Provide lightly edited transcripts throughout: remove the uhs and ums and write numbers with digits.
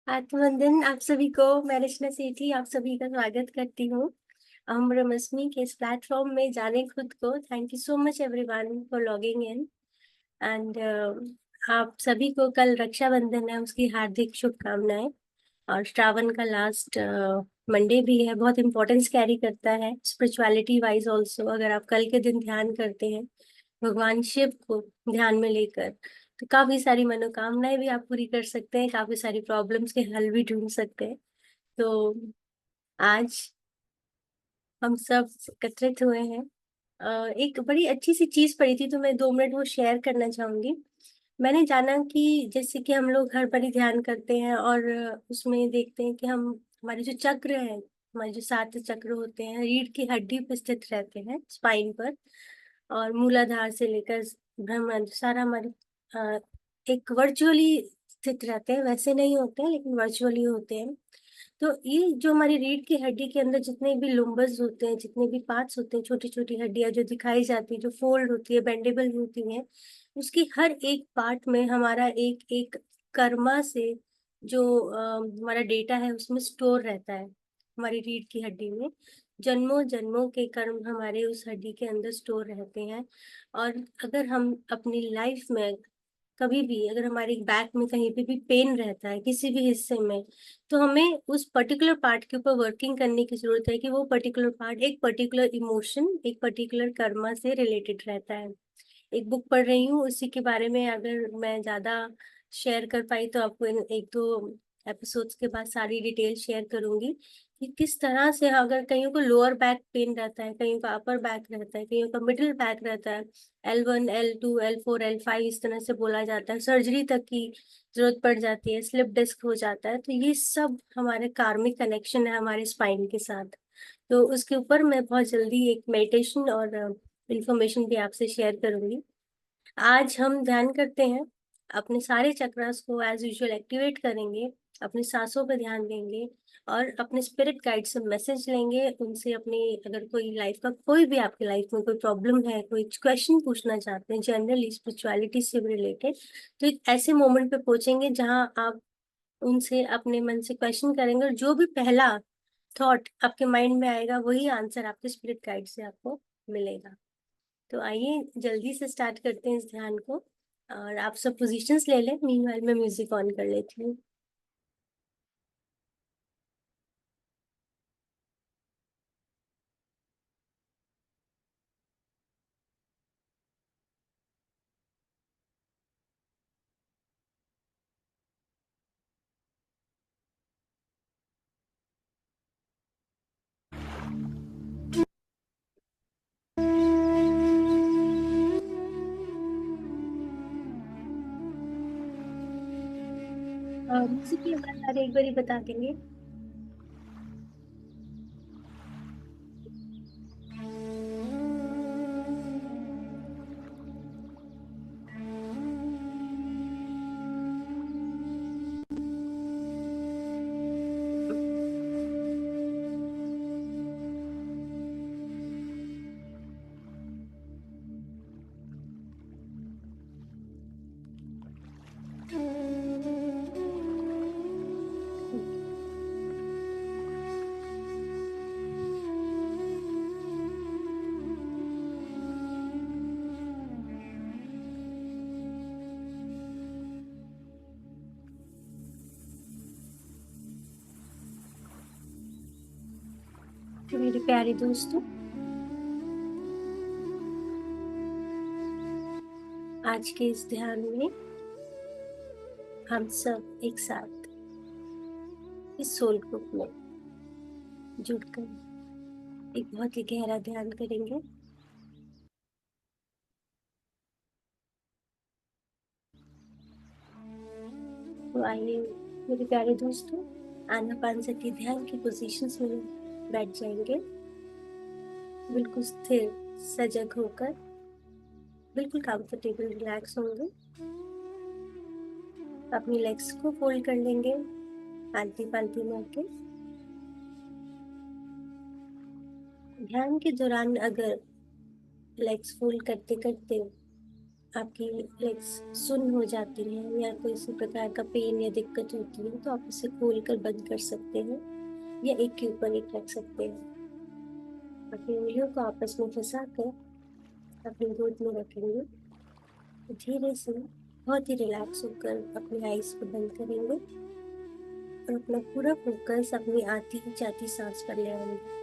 आत्मवंदन आप सभी को। मैं रचना सेठी आप सभी का स्वागत करती हूँ हम रमस्मी के इस प्लेटफॉर्म में। जाने खुद को। Thank you so much everyone for logging in. And आप सभी को कल रक्षाबंधन है, उसकी हार्दिक शुभकामनाएं। और श्रावण का लास्ट मंडे भी है, बहुत इंपॉर्टेंस कैरी करता है स्पिरिचुअलिटी वाइज ऑल्सो। अगर आप कल के दिन ध्यान करते हैं भगवान शिव को ध्यान में लेकर, तो काफी सारी मनोकामनाएं भी आप पूरी कर सकते हैं, काफी सारी प्रॉब्लम्स के हल भी ढूंढ सकते हैं। तो आज हम सब एकत्रित हुए हैं। एक बड़ी अच्छी सी चीज पड़ी थी, तो मैं 2 मिनट वो शेयर करना चाहूंगी। मैंने जाना कि जैसे कि हम लोग हर बारी ध्यान करते हैं और उसमें देखते हैं कि हम हमारे जो चक्र है, हमारे जो 7 चक्र होते हैं, रीढ़ की हड्डी पर स्थित रहते हैं, स्पाइन पर। और मूलाधार से लेकर ब्रह्मांड सारा हमारे अ, एक वर्चुअली स्थित रहते हैं। वैसे नहीं होते हैं लेकिन वर्चुअली होते हैं। तो ये जो हमारी रीढ़ की हड्डी के अंदर जितने भी लुम्बस होते हैं, जितने भी पार्ट्स होते हैं, छोटी छोटी हड्डियां जो दिखाई जाती है, जो फोल्ड होती है, बेंडेबल होती हैं, उसकी हर एक पार्ट में हमारा एक एक कर्मा से जो हमारा डेटा है उसमें स्टोर रहता है। हमारी रीढ़ की हड्डी में जन्मों जन्मों के कर्म हमारे उस हड्डी के अंदर स्टोर रहते हैं। और अगर हम अपनी लाइफ में कभी भी, अगर हमारी बैक में कहीं पे भी पेन रहता है किसी भी हिस्से में, तो हमें उस पर्टिकुलर पार्ट के ऊपर वर्किंग करने की जरूरत है कि वो पर्टिकुलर पार्ट एक पर्टिकुलर इमोशन, एक पर्टिकुलर कर्मा से रिलेटेड रहता है। एक बुक पढ़ रही हूँ, उसी के बारे में अगर मैं ज्यादा शेयर कर पाई तो आपको इन 1-2 एपिसोड्स के बाद सारी डिटेल शेयर करूंगी कि किस तरह से, अगर कईयों को लोअर बैक पेन रहता है, कईयों का अपर बैक रहता है, कईयों का मिडिल बैक रहता है, L1 L2 L4 L5 इस तरह से बोला जाता है, सर्जरी तक की जरूरत पड़ जाती है, स्लिप डिस्क हो जाता है, तो ये सब हमारे कार्मिक कनेक्शन है हमारे स्पाइन के साथ। तो उसके ऊपर मैं बहुत जल्दी एक मेडिटेशन और इंफॉर्मेशन भी आपसे शेयर करूंगी। आज हम ध्यान करते हैं, अपने सारे चक्रास को एज यूजुअल एक्टिवेट करेंगे, अपनी सांसों पर ध्यान देंगे और अपने स्पिरिट गाइड से मैसेज लेंगे उनसे। अपनी अगर कोई लाइफ का, कोई भी आपकी लाइफ में कोई प्रॉब्लम है, कोई क्वेश्चन पूछना चाहते हैं जनरली स्पिरिचुअलिटी से रिलेटेड, तो एक ऐसे मोमेंट पे पहुंचेंगे जहां आप उनसे अपने मन से क्वेश्चन करेंगे और जो भी पहला थॉट आपके माइंड में आएगा वही आंसर आपके स्पिरिट गाइड से आपको मिलेगा। तो आइए जल्दी से स्टार्ट करते हैं इस ध्यान को। और आप सब पोजीशंस ले लें, मीनवाइल मैं म्यूजिक ऑन कर लेती हूँ। म्यूजिक की आवाज आ रही है, एक बार बता देंगे। तो मेरे प्यारे दोस्तों, आज के इस ध्यान में हम सब एक साथ इस सोल ग्रुप में जुड़कर एक बहुत ही गहरा ध्यान करेंगे। तो आइए मेरे प्यारे दोस्तों, आनापानसती ध्यान की पोजीशंस में बैठ जाएंगे, बिल्कुल स्थिर सजग होकर, बिल्कुल कंफर्टेबल रिलैक्स होंगे। अपनी लेग्स को फोल्ड कर लेंगे आलती पालती में आके। ध्यान के दौरान अगर लेग्स फोल्ड करते करते आपकी लेग्स सुन्न हो जाती हैं या कोई इसी प्रकार का पेन या दिक्कत होती है, तो आप इसे खोल कर बंद कर सकते हैं या एक के ऊपर एक रख सकते हैं। अपनी उंगलियों को आपस में फंसा कर अपनी गोद में रखेंगे। धीरे से बहुत ही रिलैक्स होकर अपनी आईज को बंद करेंगे और अपना पूरा फोकस अपनी आती जाती सांस पर ले आएंगे।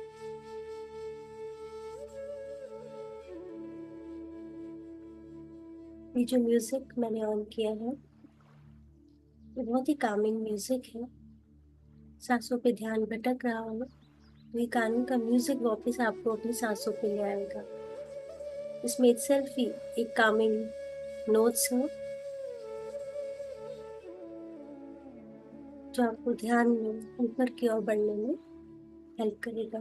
ये जो म्यूजिक मैंने ऑन किया है, ये बहुत ही कामिंग म्यूजिक है। सांसों पे ध्यान भटक रहा हो तो ये कानों का म्यूजिक वापस आपको अपनी सांसों पे ले आएगा। इसमें itself ही एक कामिंग नोट्स हो जो आपको ध्यान में ऊपर की ओर बढ़ने में हेल्प करेगा।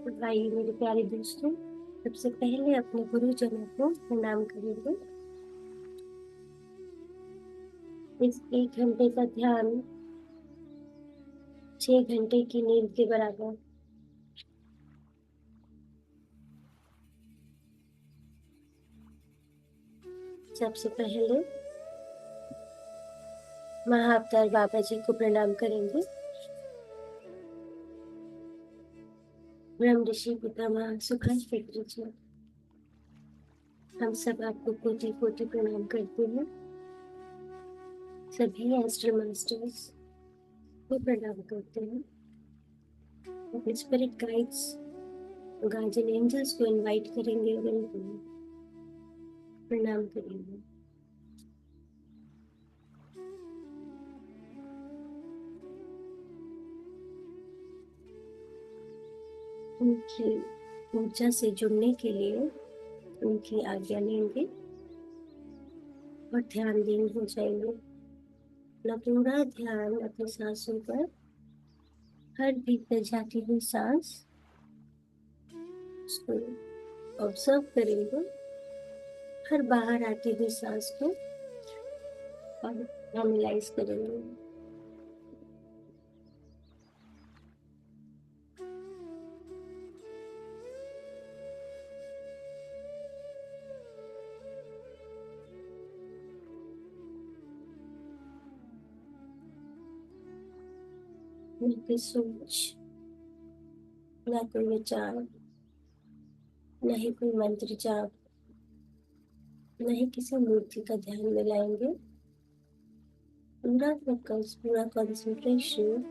तो आइए मेरे प्यारे दोस्तों, सबसे पहले अपने गुरुजनों को प्रणाम करेंगे। इस 1 घंटे का ध्यान 6 घंटे की नींद के बराबर। सबसे पहले महाअवतार बाबा जी को प्रणाम करेंगे। ब्रह्म ऋषि पितामह सुभाष पत्री जी, हम सब आपको कोटि कोटि प्रणाम करते हैं। सभी एस्ट्रो मास्टर्स को प्रणाम करते हैं। अपने स्पिरिट गाइड्स, गार्जियन एंजल्स को इनवाइट करेंगे और उनको प्रणाम करेंगे। उनकी ऊर्जा से जुड़ने के लिए उनकी आज्ञा लेंगे और ध्यान लीन हो जाएंगे। अपना पूरा ध्यान अपनी सांसों पर, हर भीतर जाती हुई सांस उसको ऑब्जर्व करेंगे, हर बाहर आती हुई सांस को और एनालाइज करेंगे। ना कोई सोच, ना कोई विचार, ना ही कोई मंत्र जाप, ना ही किसी मूर्ति का ध्यान में लाएंगे। पूरा फोकस, पूरा कंसंट्रेशन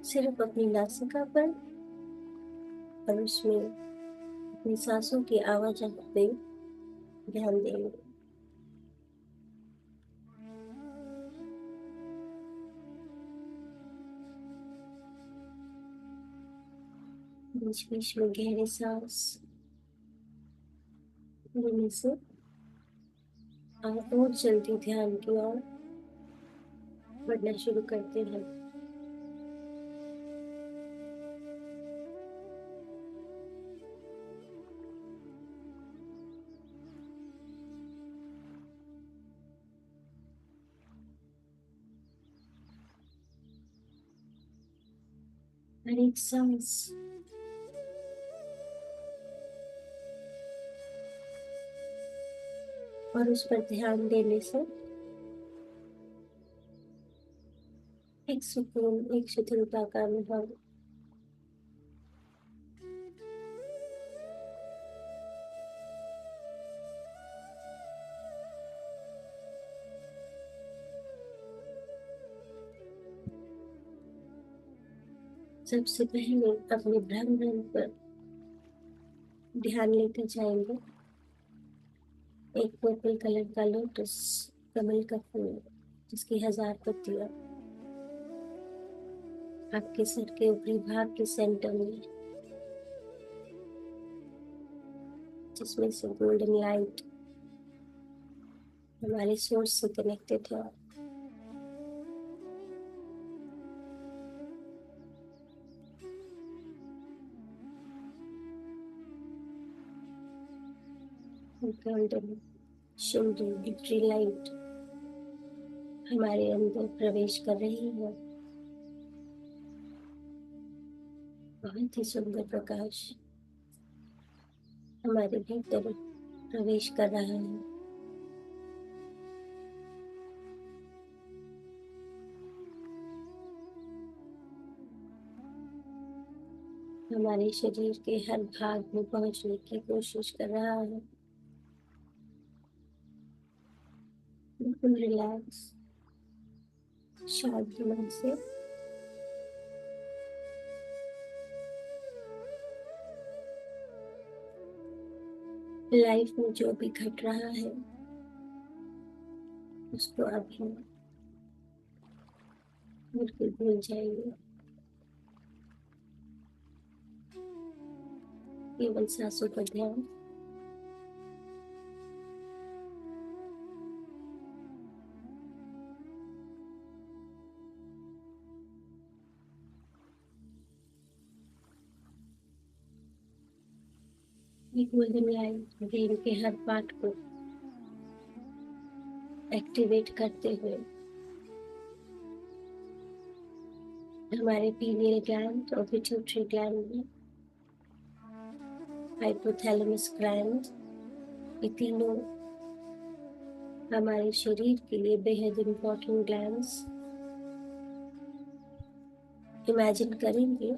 सिर्फ अपनी नासिका पर और उसमें अपनी सांसों की आवाज पे ध्यान देंगे। बीच बीच में गहरे सांस लेने से आप और जल्दी ध्यान की ओर बढ़ना शुरू करते हैं। हर एक सांस और उस पर ध्यान देने से एक सुकून, एक शिथिलता का अनुभव, सबसे पहले अपने भ्रमण पर ध्यान लेकर जाएंगे। एक पर्पल कलर का लोटस, कमल का फूल जिसकी 1000 पत्तियां आपके सर के ऊपरी भाग के सेंटर में, जिसमें से गोल्डन लाइट हमारे सोर्स से कनेक्टेड है। गोल्डन शिमरी विक्ट्री लाइट हमारे अंदर प्रवेश कर रही है। बहुत ही सुंदर प्रकाश हमारे भीतर प्रवेश कर रहा है। हमारे शरीर के हर भाग में पहुंचने की कोशिश कर रहा है। बिल्कुल रिलैक्स, शांत मन से लाइफ में जो भी घट रहा है उसको अभी बिल्कुल भूल जाएंगे। केवल सांसों पर ध्यान। ये गोल्डन लाइट ब्रेन के हर पार्ट को एक्टिवेट करते हुए हमारे पीनियल ग्लैंड और पिट्यूटरी ग्लैंड में हाइपोथैलेमस ग्लैंड, ये तीनों हमारे शरीर के लिए बेहद इम्पोर्टेंट ग्लैंड्स। इमेजिन करेंगे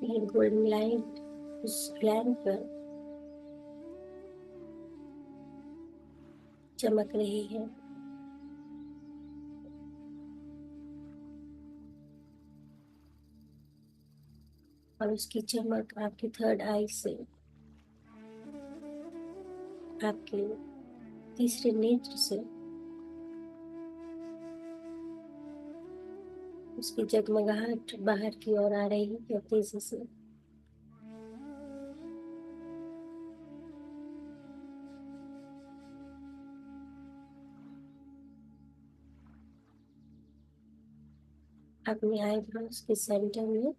ये गोल्डन लाइट उस ग्लैंड पर चमक रही है और उसकी चमक आपके थर्ड आई से आपके तीसरे नेत्र से उसकी जगमगाहट बाहर की ओर आ रही है तेजी से। अपने आईब्रोज के सेंटर में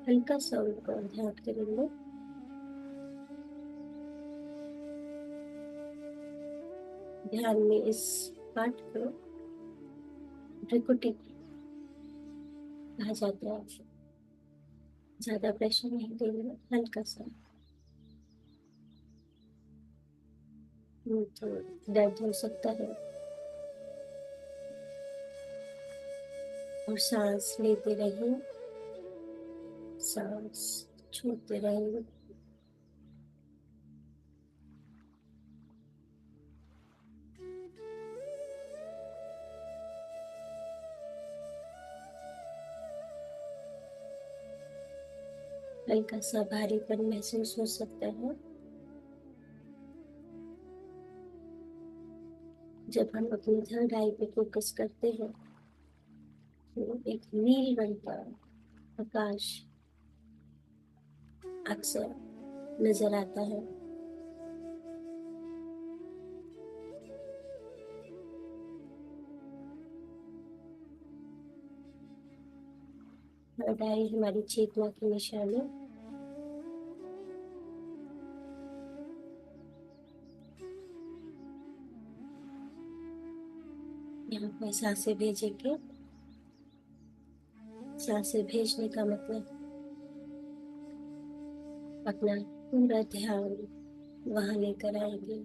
हल्का सा उनको ध्यान करेंगे। ध्यान में इस पार्ट को भ्रिकुटी कहा जाता है। ज्यादा प्रेशर नहीं देंगे, हल्का सा। तो दर्द हो सकता है और सांस लेते रहिए, सांस छोड़ते रहिए। हल्का सा भारीपन महसूस हो सकता है जब हम अपनी थर्ड आई पे फोकस करते हैं। तो एक नील रंग का प्रकाश अक्सर नजर आता है। थर्ड आई हमारी चेतना की निशानी। यहाँ पर सांसें भेजेंगे। सांसें भेजने का मतलब अपना पूरा ध्यान वहां लेकर आएंगे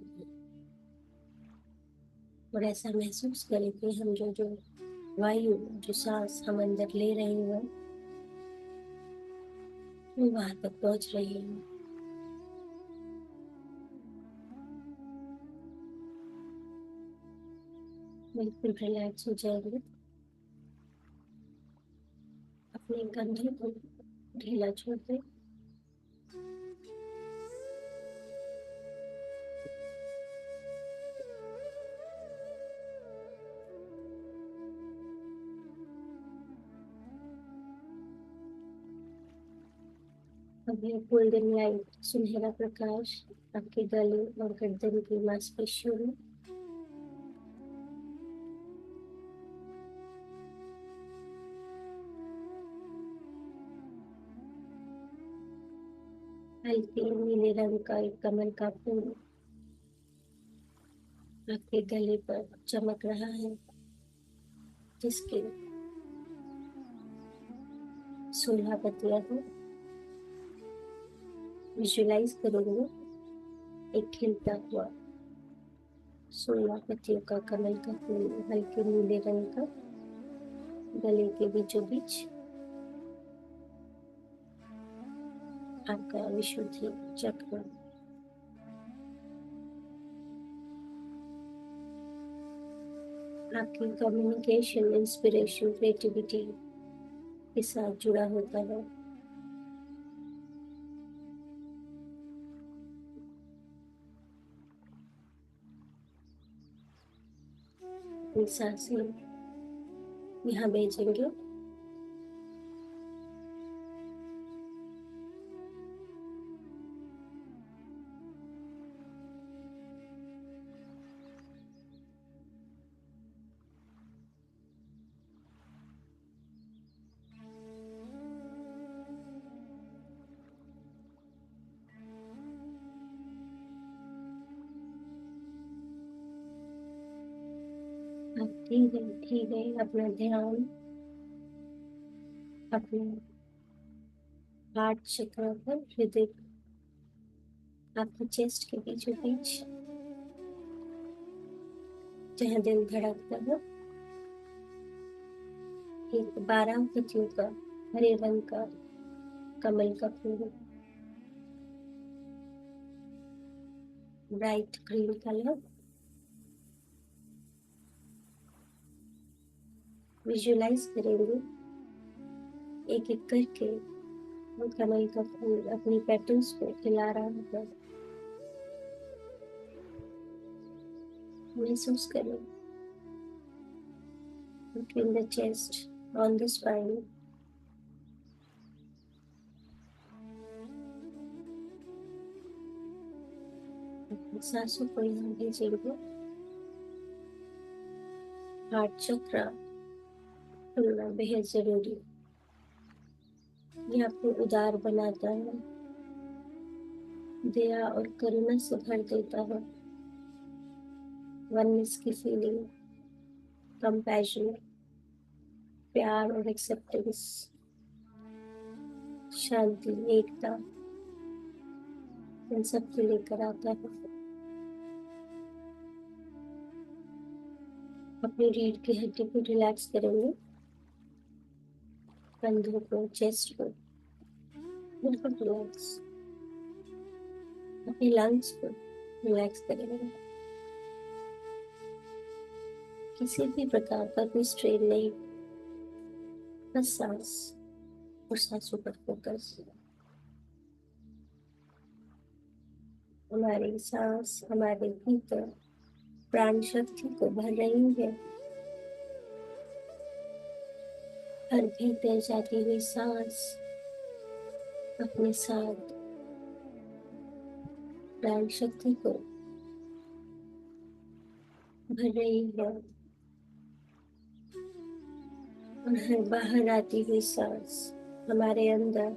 और ऐसा महसूस करें कि हम जो वायु, जो सांस हम अंदर ले रहे हैं वो वहां तक पहुंच रही है। बिल्कुल रिलैक्स हो जाएंगे। अपने कंधों को ढीला छोड़ दें। अब ये गोल्डन लाइट, सुनहरा प्रकाश आपके गले और गर्दन की मांसपेशियों में हल्के नीले रंग का एक कमल का फूल आपके गले पर चमक रहा है, जिसके 16 पत्तियां हैं। विजुलाइज करेंगे एक खिलता हुआ 16 पत्तियों का कमल का फूल, हल्के नीले रंग का, गले के बीचों बीच आपका विशुद्धि चक्र। आपकी कम्युनिकेशन, इंस्पिरेशन, क्रिएटिविटी के साथ जुड़ा होता है। अपनी सांसें यहाँ भेजेंगे। आप धीरे धीरे अपना ध्यान अपने हार्ट चक्र पर, हृदय, आपके चेस्ट के बीचों बीच जहाँ दिल धड़कता है, एक 12 पत्तियों का हरे रंग का कमल का फूल, ब्राइट ग्रीन कलर। विजुलाइज करेंगे एक एक करके वो कमल का फूल अपनी पेटल्स को खिला रहा है। महसूस करें between the chest, on the spine, सांसों को यहाँ भेजेंगे। हार्ट चक्र खुलना बेहद जरूरी, ये आपको उदार बनाता है, दया और करुणा से भर देता है। वननेस की फीलिंग, कंपैशन, प्यार और एक्सेप्टेंस, शांति, एकता, इन सब को लेकर आता है। अपनी रीढ़ की हड्डी को रिलैक्स करेंगे, कंधों को, चेस्ट को बिल्कुल रिलैक्स, अपनी लंग्स को रिलैक्स करेंगे। किसी भी प्रकार का कोई स्ट्रेन नहीं, बस सांस और सांसों पर फोकस। हमारी सांस हमारे भीतर प्राण शक्ति को भर रही है। हर भीतर जाती हुई सांस अपने साथ प्राण शक्ति को भर रही है, और हर बाहर आती हुई सांस हमारे अंदर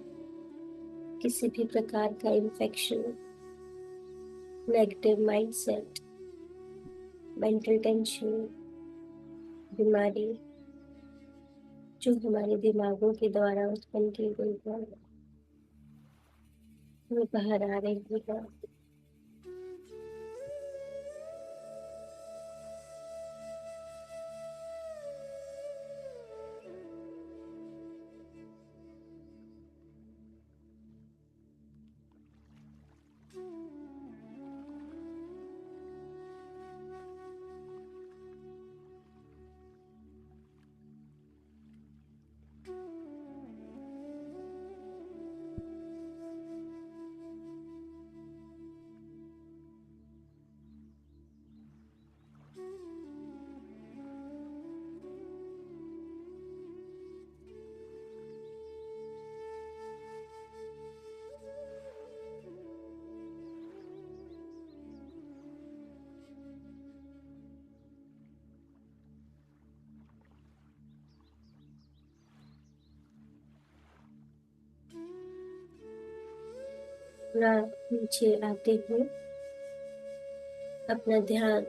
किसी भी प्रकार का infection, negative mindset, mental tension, बीमारी जो हमारे दिमागों के द्वारा उत्पन्न की गई है, वो बाहर आ रही है। पूरा नीचे आते हुए अपना ध्यान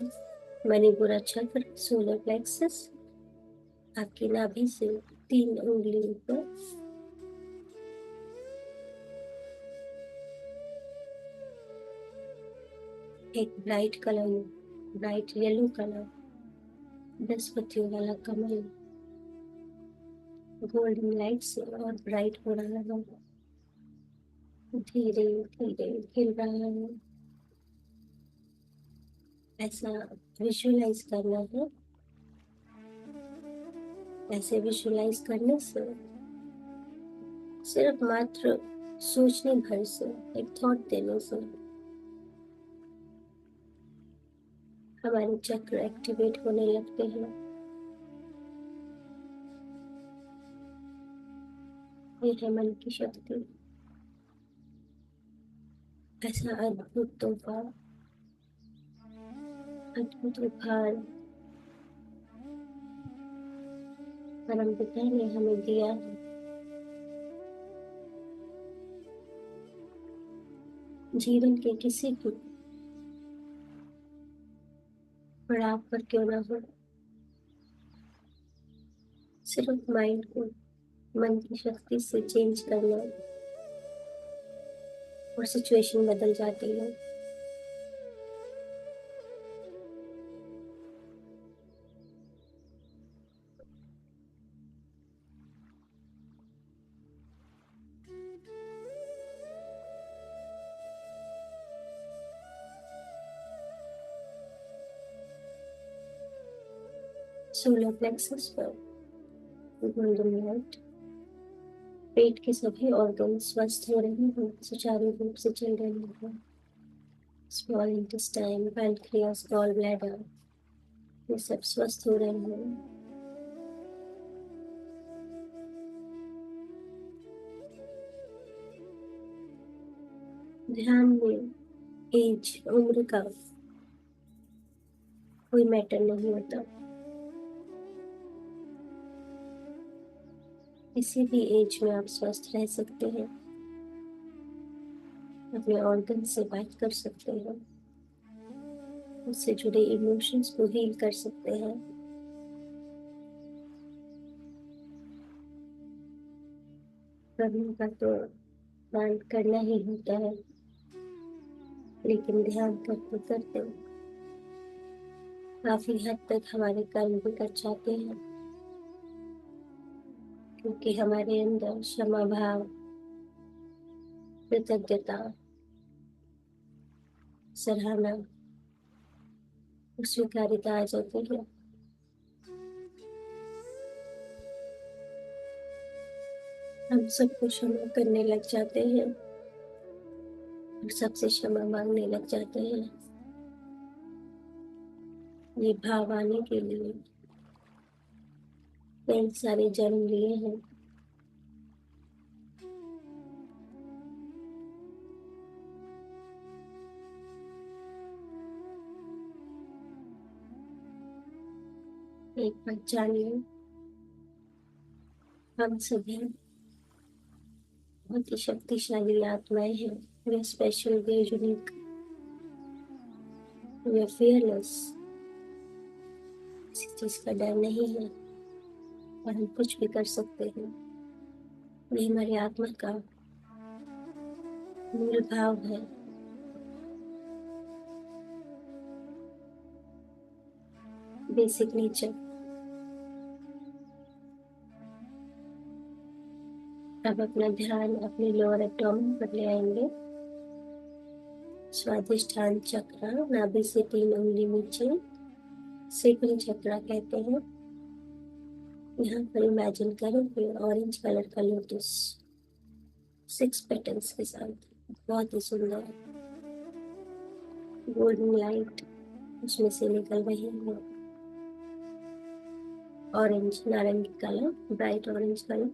मणिपुर चक्र, सोलर प्लेक्सस, आपकी नाभि से 3 उंगलियों पर एक bright colour, bright yellow colour, 10 पत्तियों वाला कमल गोल्डन लाइट से और ब्राइट हो रहा है, धीरे धीरे खिल रहा है। ऐसा विजुअलाइज करना है। ऐसे विजुअलाइज करने से सिर्फ मात्र सोचने भर से, एक थॉट देने से हमारे चक्र एक्टिवेट होने लगते हैं। ये है मन की शक्ति। ऐसा अद्भुत तोहफा, अद्भुत उपहार परम पिता ने हमें दिया है। जीवन के किसी भी पड़ाव पर क्यों ना हो, सिर्फ माइंड को मन की शक्ति से चेंज करना और सिचुएशन बदल जाती है। सोलर प्लेक्सस पर गोल्डन लाइट, पेट के सभी ऑर्गन स्वस्थ हो रहे हैं, सुचारू रूप से चल रहे हैं। Small intestine, pancreas, gall bladder, ये सब स्वस्थ हो रहे हैं। ध्यान में एज, उम्र का कोई मैटर नहीं होता। किसी भी एज में आप स्वस्थ रह सकते हैं, अपने ऑर्गन से बात कर सकते हैं, उससे जुड़े इमोशंस को हील कर सकते हैं। करने का तो ध्यान करना ही होता है, लेकिन ध्यान करते करते काफी हद तक हमारे कर्म भी कट जाते हैं, क्योंकि हमारे अंदर क्षमा भाव, कृतज्ञता, सराहना, स्वीकार्यता आ जाती है। हम सबको क्षमा करने लग जाते हैं और सबसे क्षमा मांगने लग जाते हैं। ये भाव आने के लिए कई सारे जन्म लिए हैं। एक बात जानिए, हम सभी बहुत ही शक्तिशाली आत्माएं हैं। We are special, we are unique, we are fearless. किसी चीज का डर नहीं है और हम कुछ भी कर सकते हैं। ये हमारी आत्मा का मूल भाव है। Basic nature. अब अपना ध्यान अपने लोअर एब्डोमेन पर ले आएंगे। स्वादिष्ठान चक्र, नाभि से 3 उंगली नीचे, सेकंड चक्र कहते हैं। यहाँ पर इमेजिन करें कि ऑरेंज कलर का लोटस 6 पेटल्स के साथ, बहुत ही सुंदर गोल्डन लाइट उसमें से निकल रही है। ऑरेंज, नारंगी कलर, ब्राइट ऑरेंज कलर।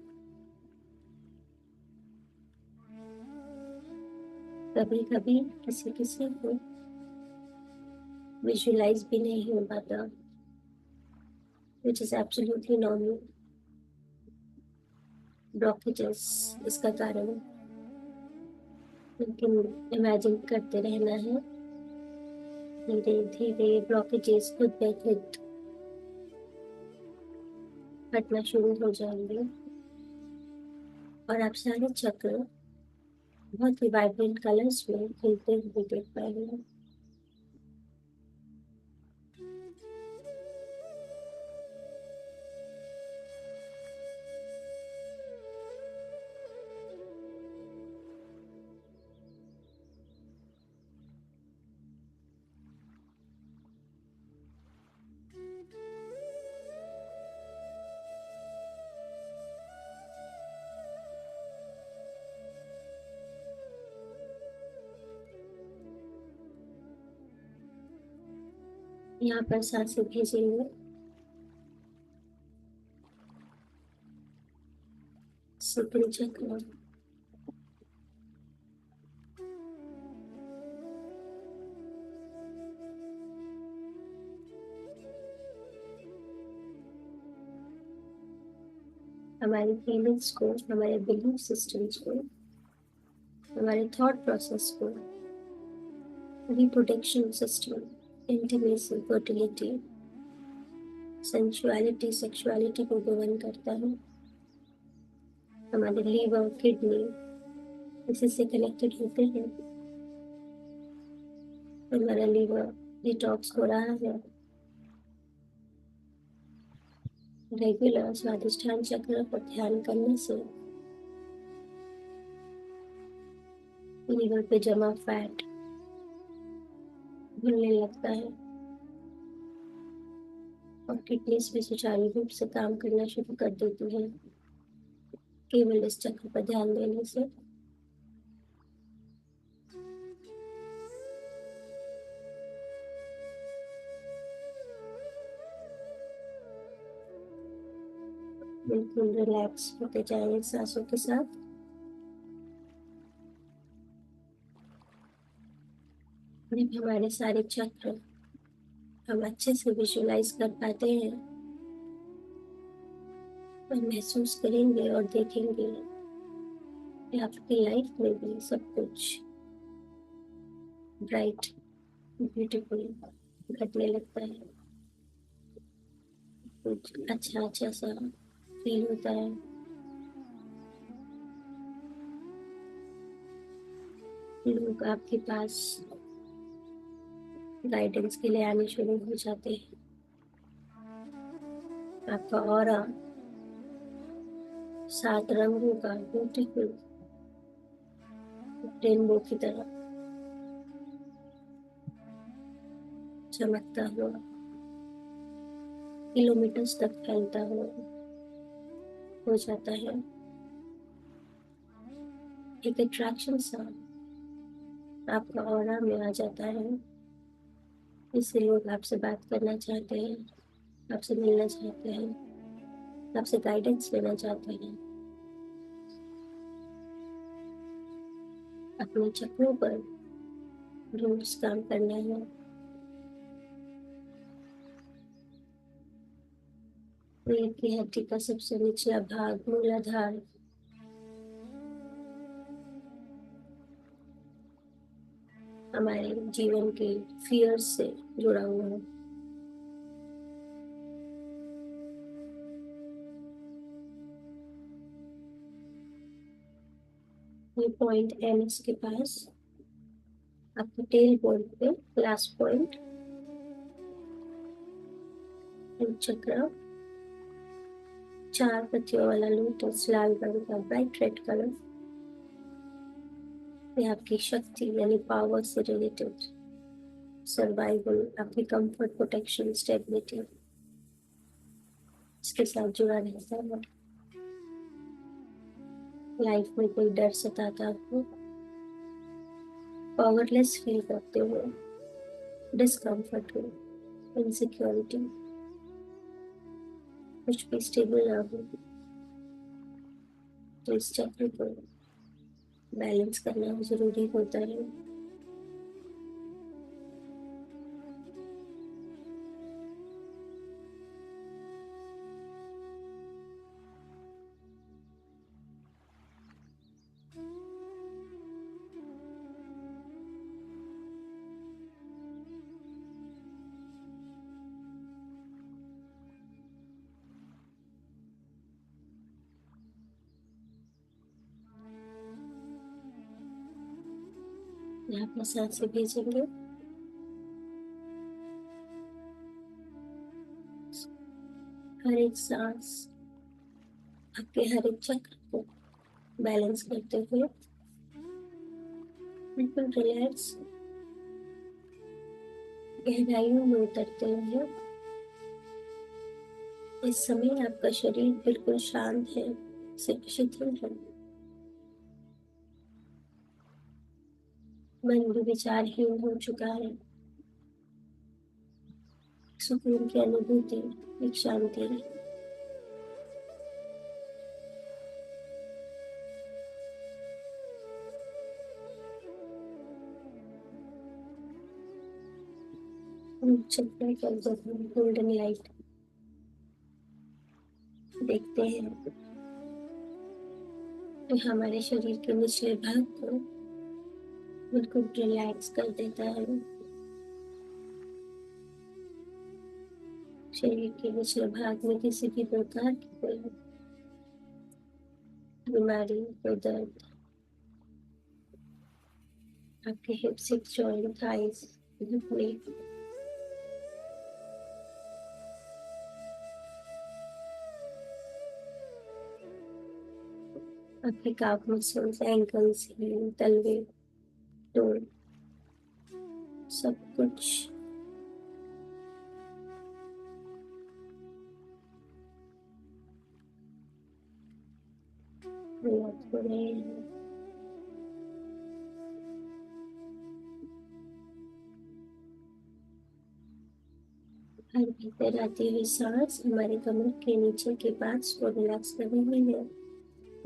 कभी कभी किसी किसी को विजुअलाइज भी नहीं हो पाता, which is absolutely normal. Blockages इसका कारण है, लेकिन इमेजिन करते रहना है। धीरे धीरे ब्लॉकेजेस खुद ब खुद हटना शुरू हो जाएंगे और आप सारे चक्र बहुत ही वाइब्रेंट कलर्स में खिलते हुए देख पाएंगे। यहाँ पर सांसें भेजेंगे। सुक्र चक्र, हमारे फीलिंग्स को, हमारे बिलीफ सिस्टम्स को, हमारे थॉट प्रोसेस को, reproduction system, intimacy, fertility, sensuality, sexuality को गवर्न करता है। हमारे लीवर, किडनी इसी से कनेक्टेड होते हैं। हमारा लीवर डिटॉक्स हो रहा है। रेगुलर स्वादिष्ठान चक्र पर ध्यान करने से लीवर पे जमा फैट घुलने लगता है और किडनीज भी सुचारू रूप से काम करना शुरू कर देती है केवल इस चक्र पर ध्यान देने से। बिल्कुल रिलैक्स होते जाएं सांसों के साथ। जब हमारे सारे चक्र हम अच्छे से विजुलाइज कर पाते हैं, और महसूस करेंगे और देखेंगे कि आपकी लाइफ में भी सब कुछ ब्राइट, ब्यूटीफुल घटने लगता है। कुछ अच्छा अच्छा सा फील होता है। लोग आपके पास गाइडेंस के लिए आने शुरू हो जाते हैं। आपका ऑरा 7 रंगों का ब्यूटीफुल रेनबो की तरह चमकता हुआ किलोमीटर्स तक फैलता हुआ हो जाता है। एक अट्रैक्शन सा आपका ऑरा में आ जाता है। इससे लोग आपसे बात करना चाहते हैं, आपसे मिलना चाहते हैं, आपसे गाइडेंस लेना चाहते हैं। अपने चक्रों पर रोज काम करना है। पेट की हड्डी का सबसे निचला भाग, मूलाधार, हमारे जीवन के फियर्स से जुड़ा हुआ है। ये पॉइंट एनएस के पास आपके टेल बोन पे लास्ट पॉइंट चक्र, 4 पत्तियों वाला लोटस, लाल रंग का ब्राइट रेड कलर। ये आपकी शक्ति यानी पावर से रिलेटेड, सर्वाइवल, आपकी कंफर्ट, प्रोटेक्शन, स्टेबिलिटी इसके साथ जुड़ा रहता है। लाइफ में कोई डर सताता हो, पावरलेस फील करते हो, डिस्कम्फर्ट हो, इनसिक्योरिटी, कुछ भी स्टेबल ना हो, तो इस चक्र को बैलेंस करना जरूरी होता है। यहाँ पर सांसें भेजेंगे। हर एक सांस आपके हर एक चक्र को बैलेंस करते हुए बिल्कुल रिलैक्स, गहराइयों में उतरते हुए। इस समय आपका शरीर बिल्कुल शांत है, सिर्फ शिथिल है। मन भी विचारहीन हो चुका है। सुकून की अनुभूति, एक शांति। चक्कर पर जब हम गोल्डन लाइट देखते हैं तो हमारे शरीर के निचले भाग को बिल्कुल रिलैक्स कर देता है। शरीर के निचले भाग में किसी भी प्रकार की कोई बीमारी, कोई दर्द, आपके हिप्स, जॉइंट, थाइस, घुटने, आपके काफ मसल्स, एंकल्स, तलवे, टो, सब कुछ रिलैक्स हो रहे हैं। हर भीतर आती हुई सांस हमारे कमर के नीचे के पार्ट्स को रिलैक्स कर रही है,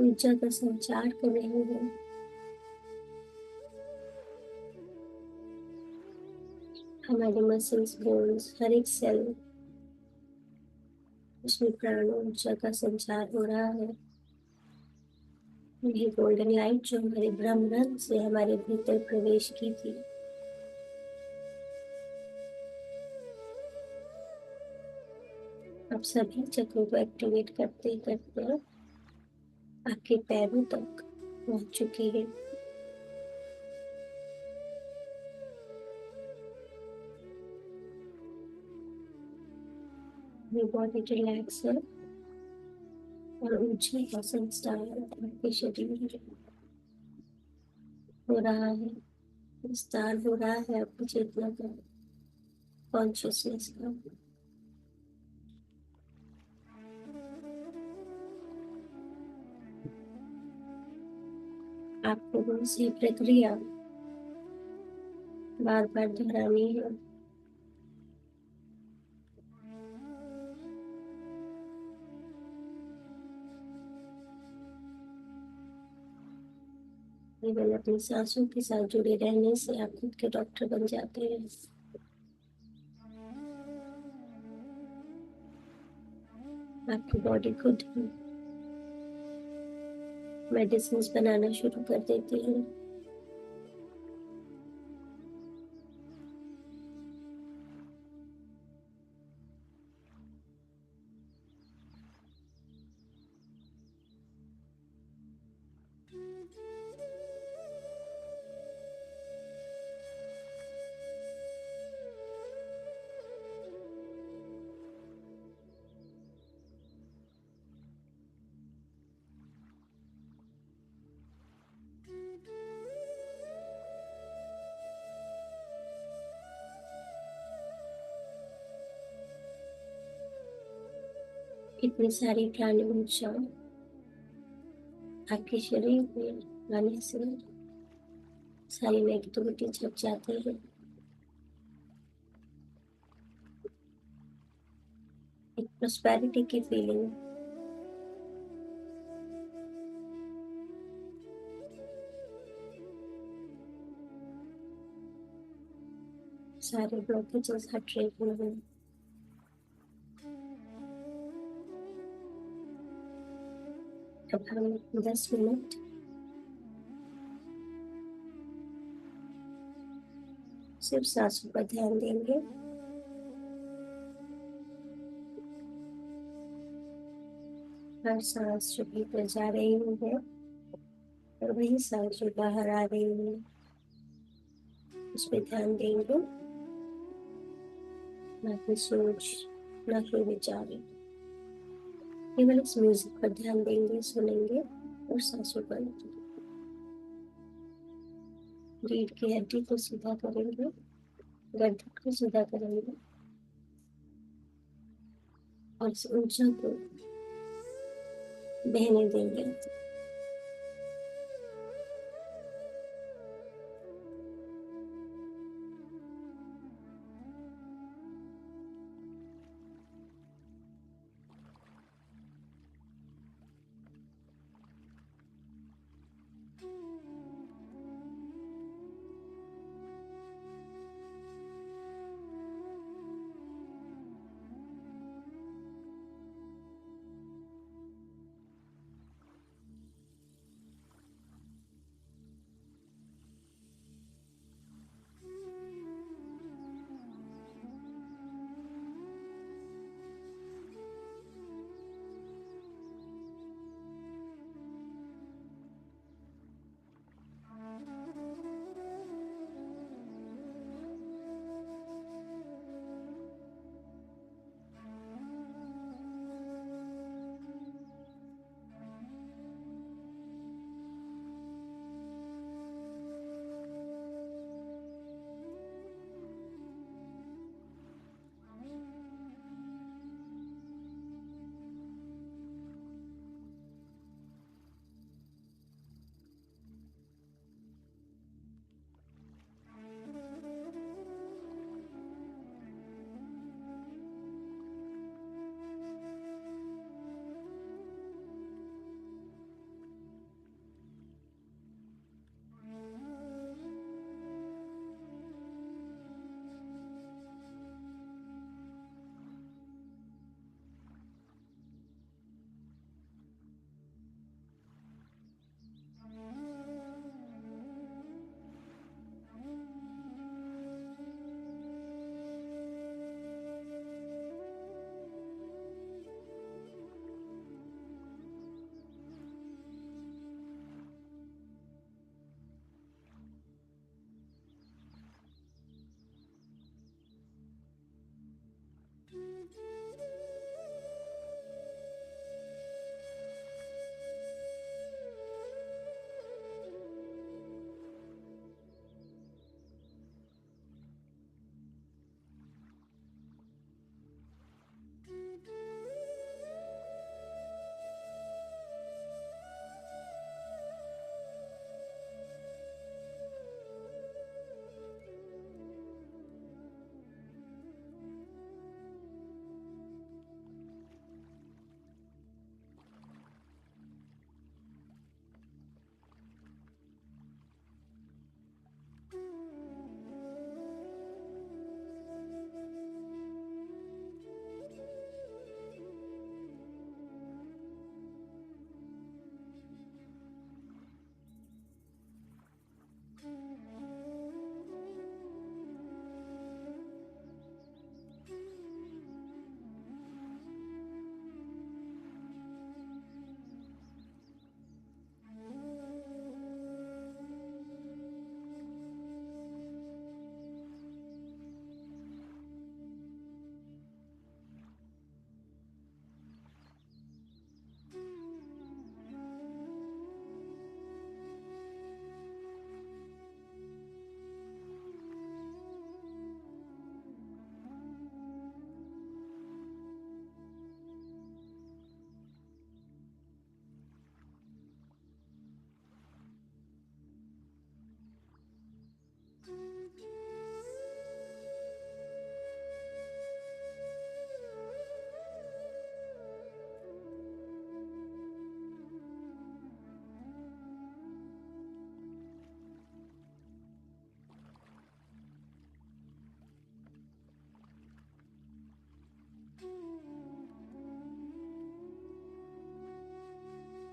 ऊर्जा का संचार कर रही है। हमारे मसल्स, बोन्स, हर एक सेल, उसमें प्राण ऊर्जा का संचार हो रहा है। ये गोल्डन लाइट जो हमारे ब्रह्मांड से हमारे भीतर प्रवेश की थी, अब सभी चक्रों को एक्टिवेट करते करते आपके पैरों तक पहुंच चुकी है। ये बॉडी रिलैक्स है और ऊर्जा का संचार आपके शरीर में हो रहा है, विस्तार हो रहा है आपकी चेतना का, कॉन्शियसनेस का। आपको बस ये प्रक्रिया बार बार दोहरानी है। केवल अपनी सांसों के साथ जुड़े रहने से आप खुद के डॉक्टर बन जाते हैं। आपकी बॉडी खुद मेडिसिन बनाना शुरू कर देती है। इतनी सारी प्राणी ऊर्जा आपके शरीर में आने से सारी नेगेटिविटी छप जाती है। एक प्रॉस्पेरिटी की फीलिंग, सारे ब्लॉकेजेस हट रहे हैं। अब हम 10 मिनट सिर्फ सांसों पर ध्यान देंगे। हर सांस जो भीतर जा रही है और वही सांस जो बाहर आ रही है, उस पर ध्यान देंगे, ना कि सोच, ना कि विचार। केवल इस म्यूजिक पर ध्यान देंगे, सुनेंगे और सांसों पर। रीढ़ की हड्डी को सीधा करेंगे, गर्दन को सीधा करेंगे और इस ऊर्जा को बहने देंगे।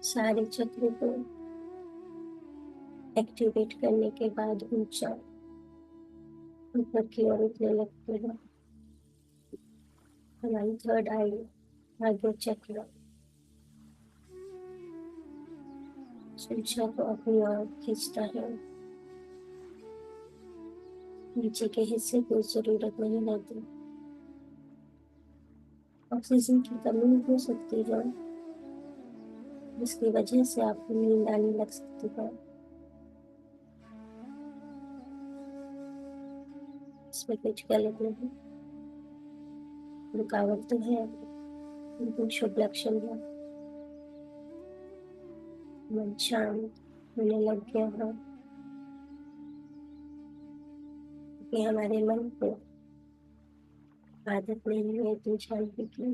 सारे चक्र को एक्टिवेट करने के बाद ऊंचा ऊपर की ओर उठने लगते हैं। हमारी थर्ड आई भाग्य चक्र ऊंचा को अपनी ओर खींचता है। नीचे के हिस्से को जरूरत नहीं रहती। ऑक्सीजन की कमी हो सकती है, जिसकी वजह से आपको नींद आने लग सकती है। इसमें कुछ गलत नहीं, रुकावट तो है, लेकिन शुभ लक्षण है। मन शांत होने लग गया है, कि हमारे मन को आदत नहीं है इतनी शांति की।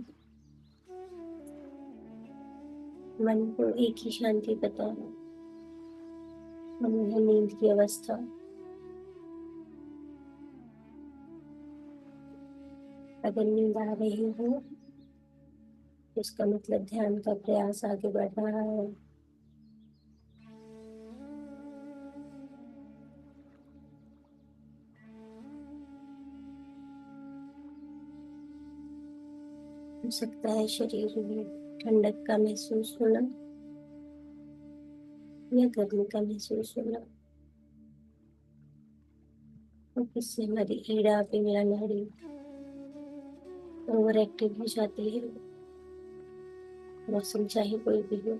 मन को एक ही शांति पता है, मन है नींद की अवस्था। अगर नींद आ रही हो तो इसका मतलब ध्यान का प्रयास आगे बढ़ रहा है। हो सकता है शरीर में ठंडक का महसूस होना या गर्मी का महसूस होना, और इससे हमारी ईड़ा पिंगला नाड़ी ओवर एक्टिव हो जाती है। मौसम चाहे कोई भी हो,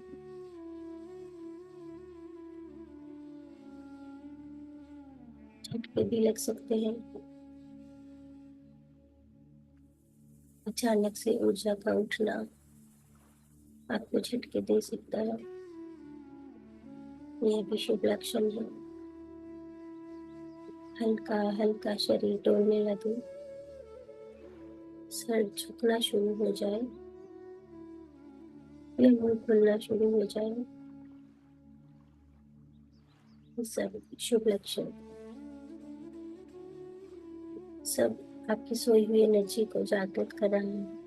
झटके भी लग सकते हैं। अचानक से ऊर्जा का उठना आपको झटके दे सकता है। यह भी शुभ लक्षण है। हल्का हल्का शरीर डोलने लगे, सर झुकना शुरू हो जाए या मुंह खुलना शुरू हो जाए, ये सब शुभ लक्षण। सब आपकी सोई हुई एनर्जी को जागृत कर रहा है।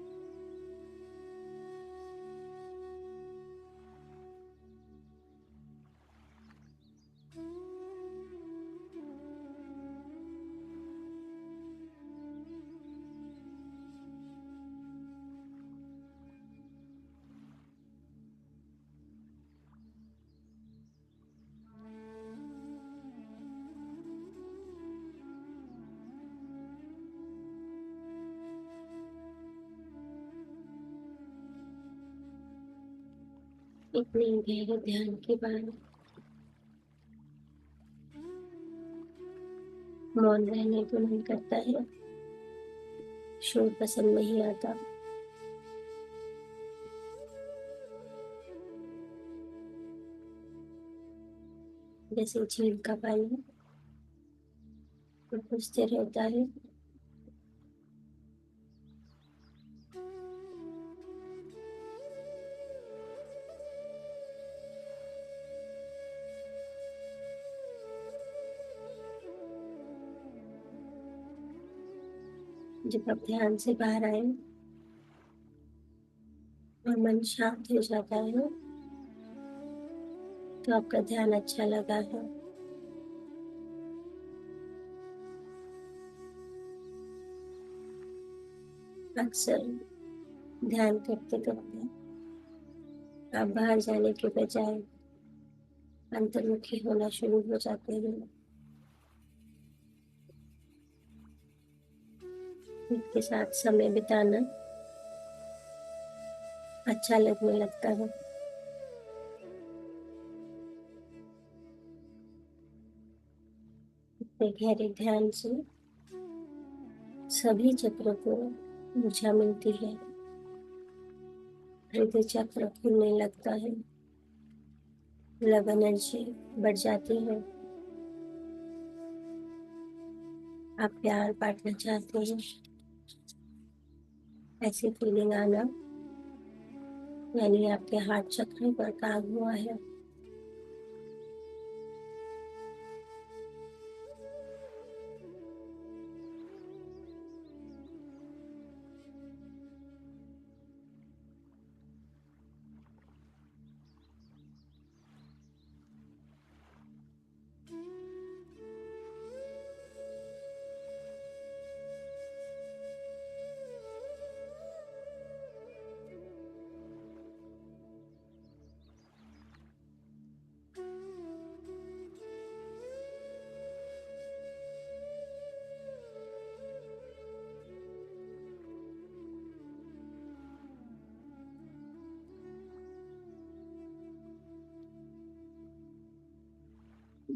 इतने गहरे ध्यान के बाद मौन रहने को मन करता है। शोर पसंद नहीं आता। जैसे झील का पानी तो स्थिर होता है, जब आप ध्यान से बाहर आए और मन शांत हो जाता है तो आपका ध्यान अच्छा लगा है। अक्सर ध्यान करते करते आप बाहर जाने के बजाय अंतर्मुखी होना शुरू हो जाते हैं। खुद के साथ समय बिताना अच्छा लगने लगता है। इतने गहरे ध्यान से सभी चक्रों को ऊर्जा मिलती है। हृदय चक्र खुलने लगता है, लव एनर्जी बढ़ जाती है। आप प्यार बांटना चाहते हैं, ऐसी फीलिंग आना यानी आपके हार्ट चक्र पर काम हुआ है।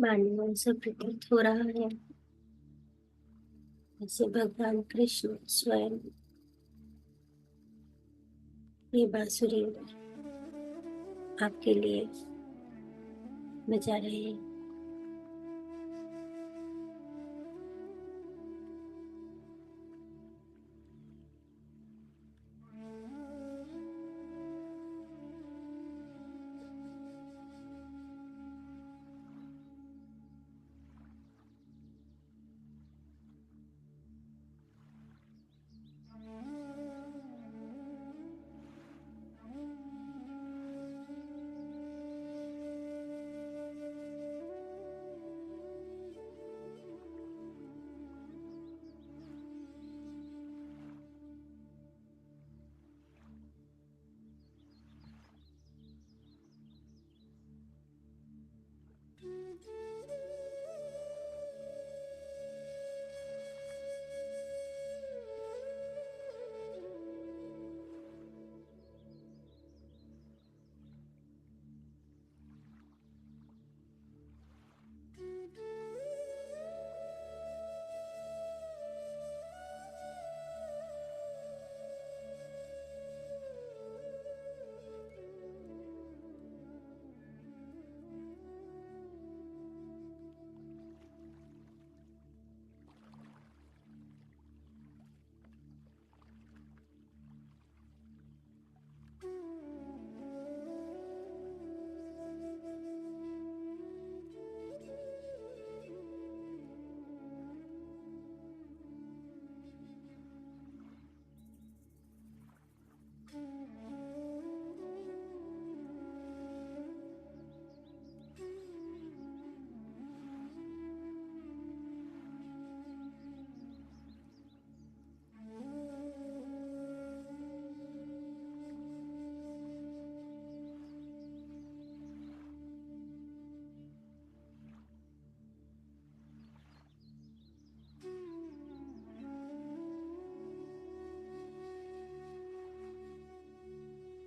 मानव से प्रतीत हो रहा है जैसे भगवान कृष्ण स्वयं ये बांसुरी आपके लिए बजा रहे हैं।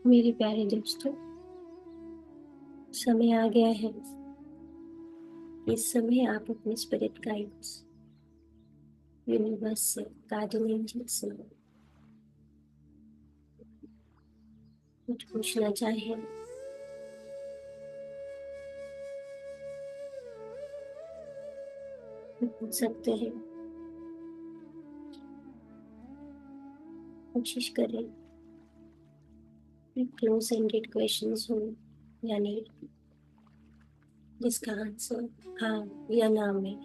मेरे प्यारे दोस्तों, समय आ गया है। इस समय आप अपने स्पिरिट गाइड्स, यूनिवर्स से, गार्डियन एंजल से कुछ पूछना चाहें तो पूछ सकते हैं। कोशिश करें क्लोज एंडेड क्वेश्चंस हो, यानी जिसका आंसर हाँ या ना में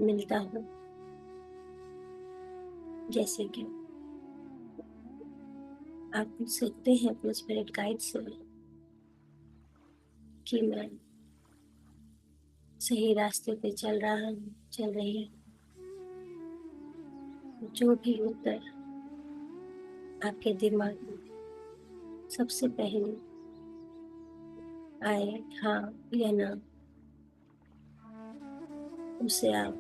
मिलता हो। जैसे कि आप पूछ सकते हैं अपने स्पिरिट गाइड से कि मैं सही रास्ते पे चल रहा हूँ, चल रही हूँ। जो भी उत्तर आपके दिमाग में सबसे पहले आए, हाँ या ना, उसे आप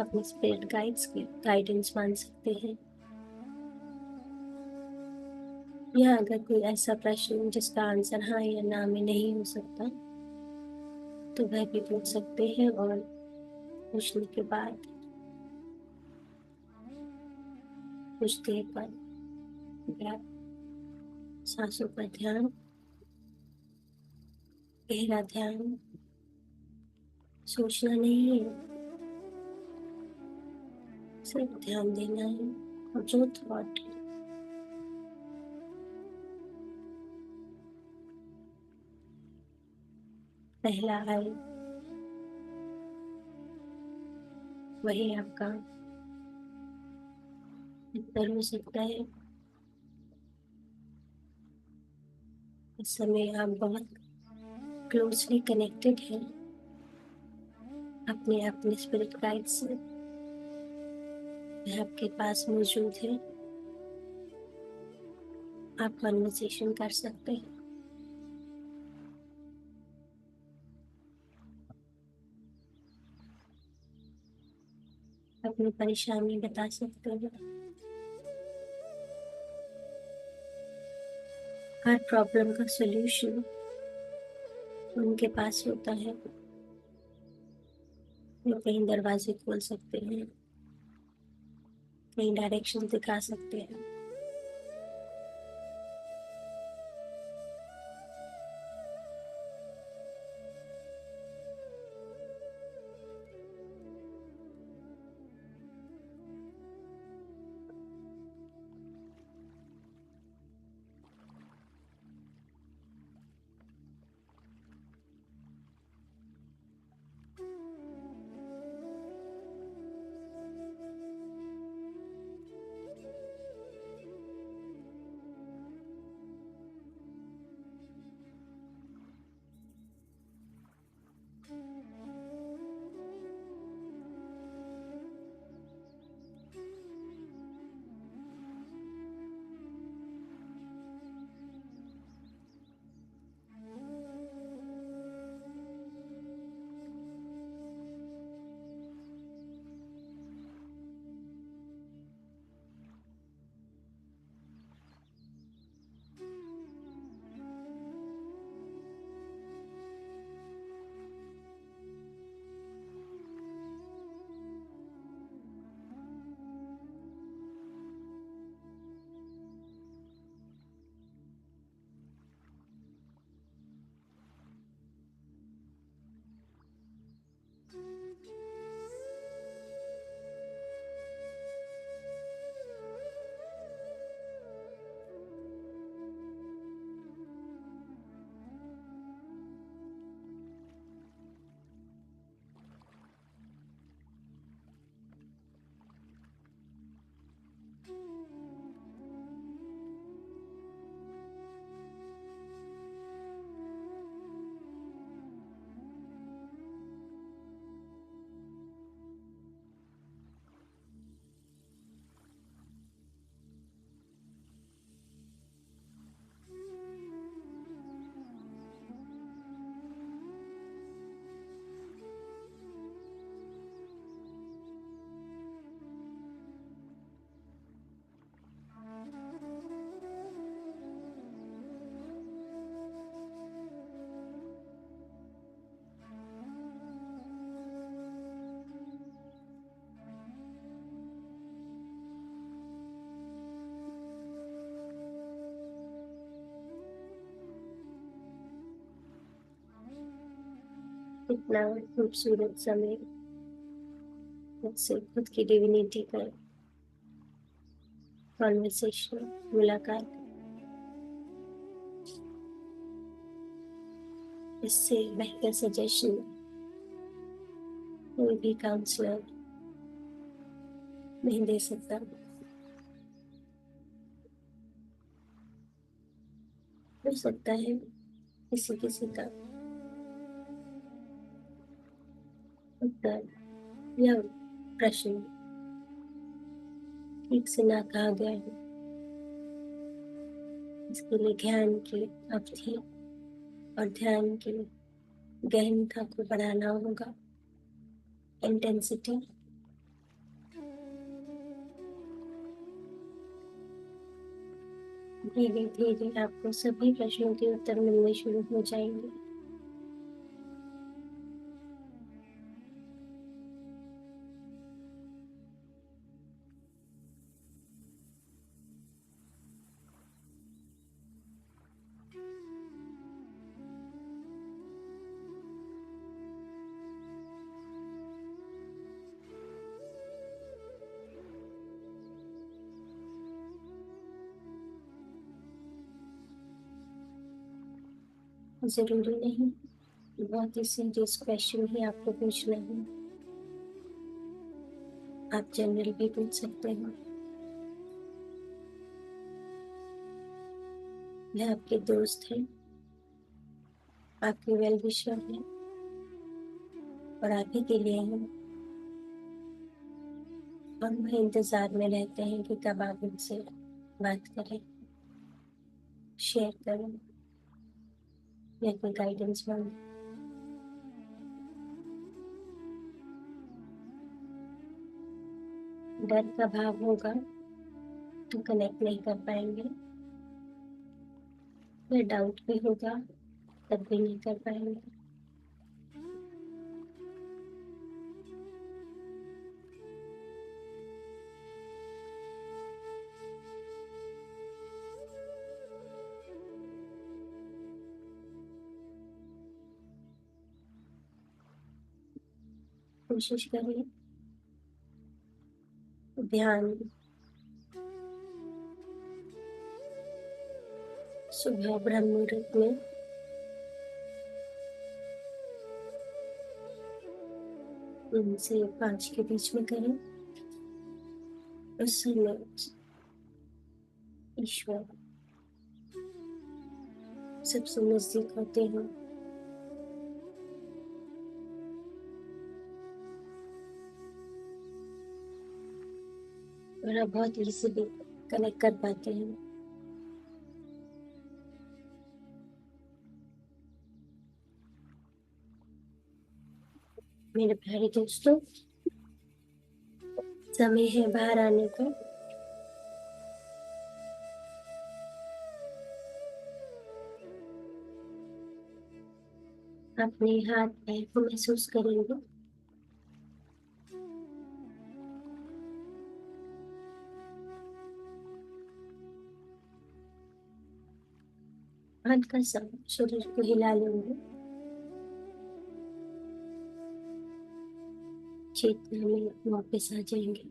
अपने स्पिरिट गाइड्स के गाइडेंस मान सकते हैं। या अगर कोई ऐसा प्रश्न जिसका आंसर हाँ या ना में नहीं हो सकता, तो वह भी पूछ सकते हैं। और पूछने के बाद कुछ देर बाद आप सांसों पर ध्यान, गहरा ध्यान, सोचना नहीं है, सिर्फ ध्यान देना है। और जो थॉट पहला आए वही आपका उत्तर हो सकता है। इस समय आप बहुत क्लोजली कनेक्टेड हैं अपने अपने स्पिरिट गाइड से। वह आपके पास मौजूद है, आप कन्वर्सेशन कर सकते हैं, अपनी परेशानी बता सकते हैं। हर प्रॉब्लम का सलूशन उनके पास होता है, वो कहीं दरवाजे खोल सकते हैं, कहीं डायरेक्शन दिखा सकते हैं। इतना खूबसूरत समय खुद से, खुद की डिविनिटी का कॉन्वर्सेशन, मुलाकात, इससे बेहतर सजेशन कोई भी काउंसलर नहीं दे सकता। हो सकता है किसी किसी का उत्तर या प्रश्न ठीक से ना कहा गया है, इसके लिए ध्यान की अवधि और ध्यान की गहनता को बढ़ाना होगा, इंटेंसिटी। धीरे धीरे आपको सभी प्रश्नों के उत्तर मिलने शुरू हो जाएंगे। जरूरी नहीं बहुत ही सीरियस क्वेश्चन ही आपको पूछना है, आप जनरल भी पूछ सकते हो। मैं आपके दोस्त हैं, आपके वेल विशर हैं और आप ही के लिए हैं, और वह इंतजार में रहते हैं कि कब आप उनसे बात करें, शेयर करें या कोई गाइडेंस मांगे। डर का भाव होगा तो कनेक्ट नहीं कर पाएंगे, फिर डाउट भी होगा तब भी नहीं कर पाएंगे। कोशिश करिए ध्यान सुबह ब्रह्म मुहूर्त में 3 से 5 के बीच में करें। उस समय ईश्वर सबसे नजदीक होते हैं और आप बहुत इजीली कनेक्ट कर पाते हैं। मेरे प्यारे दोस्तों, समय है बाहर आने का। अपने हाथ पैर को महसूस करेंगे। हल्का सा शरीर को हिला लेंगे। चेतना में वापस आ जाएंगे।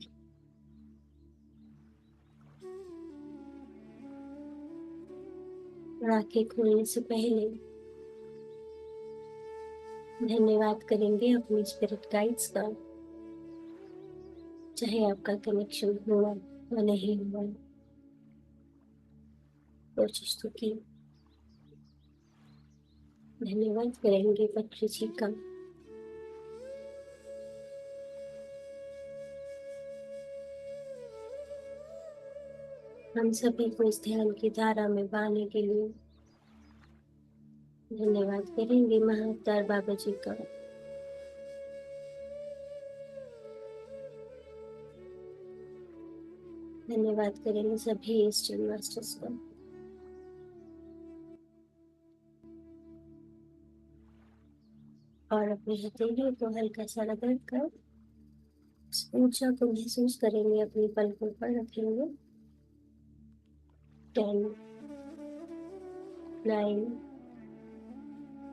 और आंखें खोलने से पहले धन्यवाद करेंगे अपनी स्पिरिट गाइड्स का, चाहे आपका कनेक्शन हुआ या नहीं हुआ, कोशिश तो की। धन्यवाद करेंगे बख्शी जी का। हम सभी को इस ध्यान की धारा में बहाने के लिए धन्यवाद करेंगे महाअवतार बाबा जी का। धन्यवाद करेंगे सभी ईस्टर्न मास्टर्स का। और अपनी हथेलियों को हल्का सा रगड़ कर ऊर्जा को महसूस करेंगे, अपनी पलकों पर रखेंगे। 10, 9,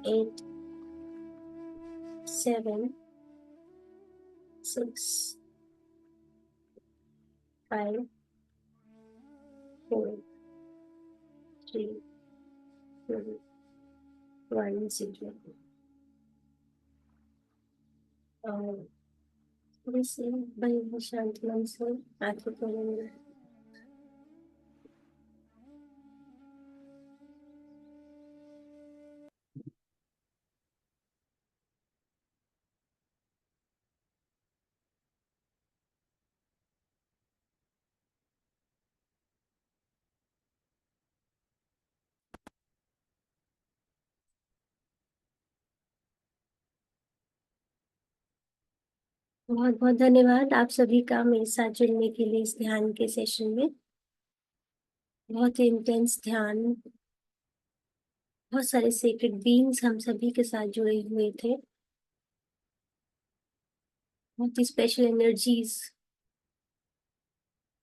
8, 7, 6, 5, 4, 3, 2, 1, 0। और थोड़ी सी बड़ी शांत मन से आंखें खोलेंगे। बहुत बहुत धन्यवाद आप सभी का मेरे साथ जुड़ने के लिए इस ध्यान के सेशन में। बहुत ही इंटेंस ध्यान, बहुत सारे सेक्रेड बीइंग्स हम सभी के साथ जुड़े हुए थे। बहुत ही स्पेशल एनर्जीज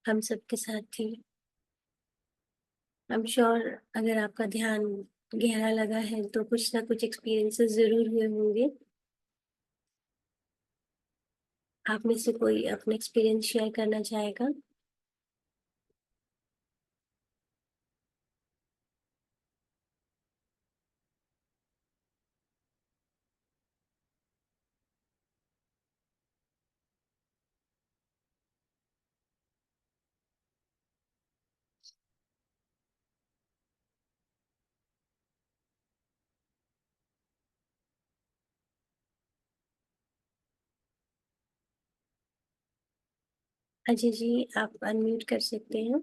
हम सबके साथ थी। आई एम श्योर अगर आपका ध्यान गहरा लगा है तो कुछ ना कुछ एक्सपीरियंसेस जरूर हुए होंगे। आप में से कोई अपना एक्सपीरियंस शेयर करना चाहेगा? अजय जी, आप अनम्यूट कर सकते हैं।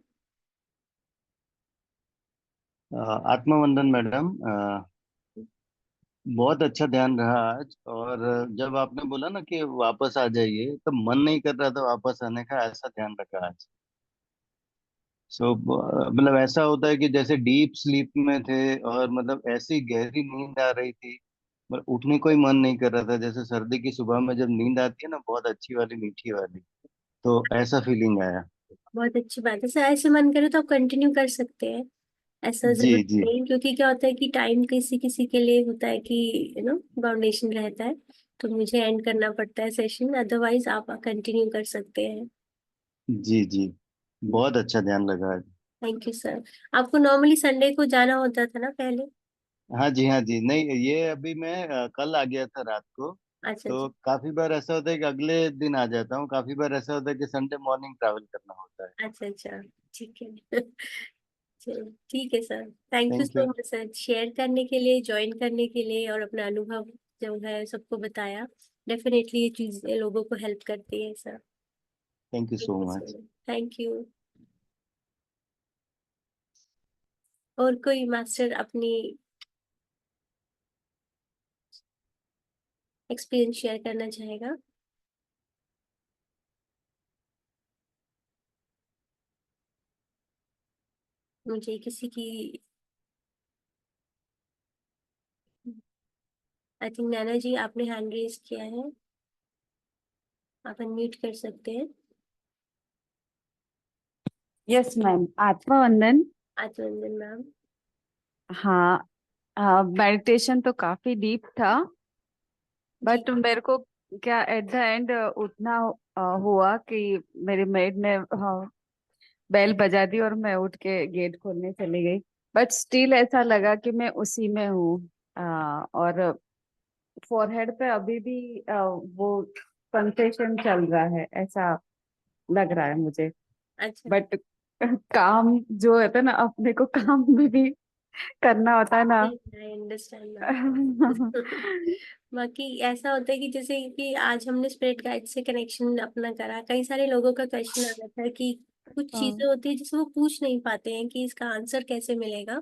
आत्मवंदन मैडम। बहुत अच्छा ध्यान रहा आज। और जब आपने बोला ना कि वापस आ जाइए, तो मन नहीं कर रहा था वापस आने का, ऐसा ध्यान रखा आज। सो मतलब ऐसा होता है कि जैसे डीप स्लीप में थे, और मतलब ऐसी गहरी नींद आ रही थी, मतलब उठने को ही मन नहीं कर रहा था। जैसे सर्दी की सुबह में जब नींद आती है ना, बहुत अच्छी वाली मीठी वाली, तो ऐसा फीलिंग आया। बहुत अच्छी बात है सर, ऐसे मन करे तो आप कंटिन्यू कर सकते हैं। ऐसा जी जरूरत जी। नहीं, क्योंकि क्या होता है कि टाइम किसी किसी के लिए होता है कि बाउंडेशन रहता है, तो मुझे एंड करना पड़ता है सेशन, अदरवाइज आप कंटिन्यू कर सकते हैं। जी जी। बहुत अच्छा ध्यान लगा आज। Thank you sir. आपको नॉर्मली संडे को जाना होता था ना पहले? हाँ जी, हाँ जी। नहीं, ये अभी मैं कल आ गया था रात को। अच्छा तो अच्छा। काफी बार ऐसा होता है कि अगले दिन आ जाता हूँ, काफी बार ऐसा होता है कि संडे मॉर्निंग ट्रैवल करना होता है। अच्छा अच्छा। ठीक है। चलो ठीक है sir. Thank you thank so you. Much sir, share करने के लिए, ज्वाइन करने के लिए, और अपना अनुभव जो है सबको बताया। डेफिनेटली ये चीज लोगों को हेल्प करती है sir. Thank you thank so you so much. Much, thank you. और कोई मास्टर अपनी एक्सपीरियंस शेयर करना चाहेगा? मुझे किसी की, आई थिंक नैना जी आपने हैंड रेज किया है, आप अनम्यूट कर सकते हैं। यस मैम, आत्मा वंदन। आत्मरंजन मैम। हाँ, मेडिटेशन तो काफी डीप था, जी। बट मेरे को क्या एट द एंड उठना हुआ कि मेरी मेड ने बेल बजा दी और मैं उठ के गेट खोलने चली गई। बट स्टिल ऐसा लगा कि मैं उसी में हूँ। और फोरहेड पे अभी भी वो सेंसेशन चल रहा है, ऐसा लग रहा है मुझे। अच्छा। बट काम जो है ना, अपने को काम भी करना होता है ना। I understand ma'am. बाकी ऐसा होता है कि जैसे कि आज हमने स्पिरिट गाइड से कनेक्शन अपना करा, कई सारे लोगों का क्वेश्चन आ रहा था कि कुछ चीजें हाँ। होती है जिसे वो पूछ नहीं पाते हैं कि इसका आंसर कैसे मिलेगा।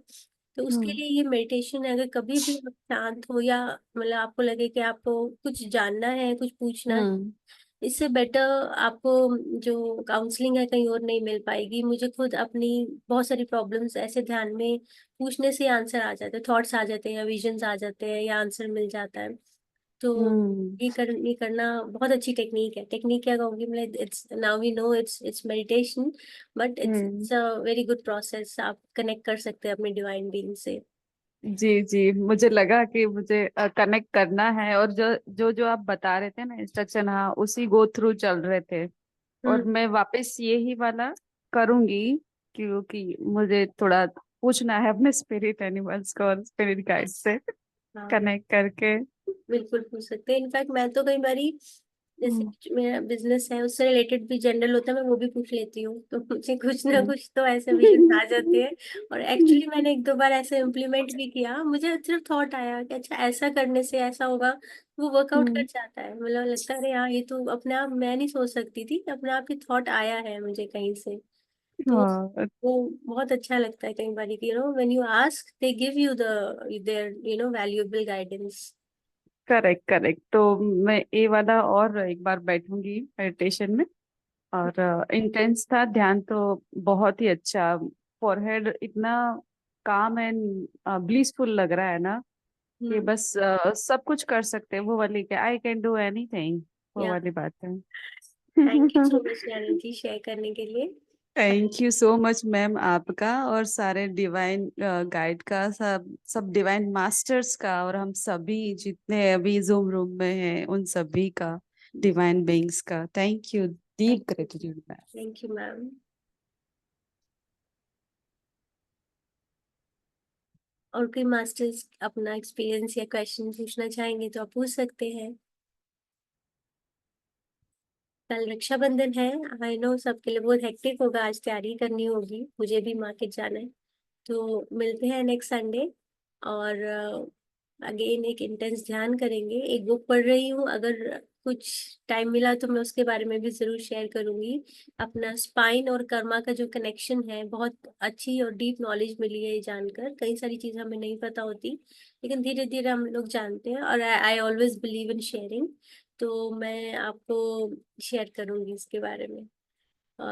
तो उसके हम्म। लिए ये मेडिटेशन है, अगर कभी भी आप शांत हो या मतलब आपको लगे कि आपको कुछ जानना है, कुछ पूछना है, हम्म। इससे बेटर आपको जो काउंसलिंग है कहीं और नहीं मिल पाएगी। मुझे खुद अपनी बहुत सारी प्रॉब्लम्स ऐसे ध्यान में पूछने से आंसर आ जाते हैं, थॉट्स आ जाते हैं या विजन्स आ जाते हैं या आंसर मिल जाता है। तो हम्म। ये करना बहुत अच्छी टेक्निक है। टेक्निक क्या कहूँगी, मतलब it's now we know it's meditation, but hmm. It's a very good process. आप कनेक्ट कर सकते हैं अपने डिवाइन बीइंग से। जी जी, मुझे लगा कि मुझे कनेक्ट करना है, और जो जो जो आप बता रहे थे ना इंस्ट्रक्शन, हाँ उसी गो थ्रू चल रहे थे। और हम्म। मैं वापस यही वाला करूंगी, क्योंकि मुझे थोड़ा पूछना है अपने स्पिरिट एनिमल्स को और स्पिरिट गाइड से हाँ, कनेक्ट करके। बिल्कुल पूछ सकते हैं। इनफैक्ट मैं तो कई बारी, जैसे हम्म। कुछ मेरा बिजनेस है उससे रिलेटेड भी जनरल होता है, मैं वो भी पूछ लेती हूँ, तो मुझे कुछ ना हम्म। कुछ तो ऐसे विजन आ जाते हैं। और एक्चुअली मैंने एक दो बार ऐसे इम्प्लीमेंट भी किया, मुझे सिर्फ थॉट आया कि अच्छा ऐसा करने से ऐसा होगा, वो वर्कआउट कर हम्म। जाता है। मतलब लगता है अरे हाँ, ये तो अपने आप मैं नहीं सोच सकती थी, अपने आप ही थॉट आया है मुझे कहीं से। तो हाँ, वो बहुत अच्छा लगता है कई बार कि when you ask they give you the their valuable guidance. Correct correct. तो मैं ये वाला और एक बार बैठूंगी मेडिटेशन में। और इंटेंस था ध्यान तो, बहुत ही अच्छा। फॉरहेड इतना काम एंड ब्लिसफुल लग रहा है ना, कि हम्म। बस सब कुछ कर सकते हैं, वो वाली क्या आई कैन डू एनीथिंग, वो या, वाली बात है। Thank you so much Naina ji share करने के लिए। Thank you so much ma'am, आपका और सारे डिवाइन गाइड का, सब सब डिवाइन मास्टर्स का, और हम सभी जितने अभी जूम रूम में हैं उन सभी का, डिवाइन बीइंग्स का thank you, deep gratitude ma'am. Thank you ma'am. और कोई मास्टर्स अपना एक्सपीरियंस या क्वेश्चन पूछना चाहेंगे तो आप पूछ सकते हैं। कल रक्षाबंधन है, आई नो सबके लिए बहुत हेक्टिक होगा, आज तैयारी करनी होगी, मुझे भी मार्केट जाना है। तो मिलते हैं नेक्स्ट संडे। और अगेन एक इंटेंस ध्यान करेंगे। एक बुक पढ़ रही हूँ, अगर कुछ टाइम मिला तो मैं उसके बारे में भी जरूर शेयर करूंगी। अपना स्पाइन और कर्मा का जो कनेक्शन है, बहुत अच्छी और डीप नॉलेज मिली है ये जानकर। कई सारी चीजें हमें नहीं पता होती, लेकिन धीरे धीरे हम लोग जानते हैं, और I always believe in sharing. तो मैं आपको शेयर करूंगी इसके बारे में।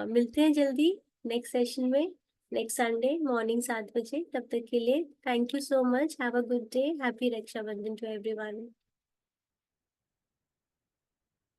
मिलते हैं जल्दी नेक्स्ट सेशन में। नेक्स्ट संडे मॉर्निंग 7 बजे। तब तक के लिए thank you so much. Have a good day. Happy Rakshabandhan to everyone.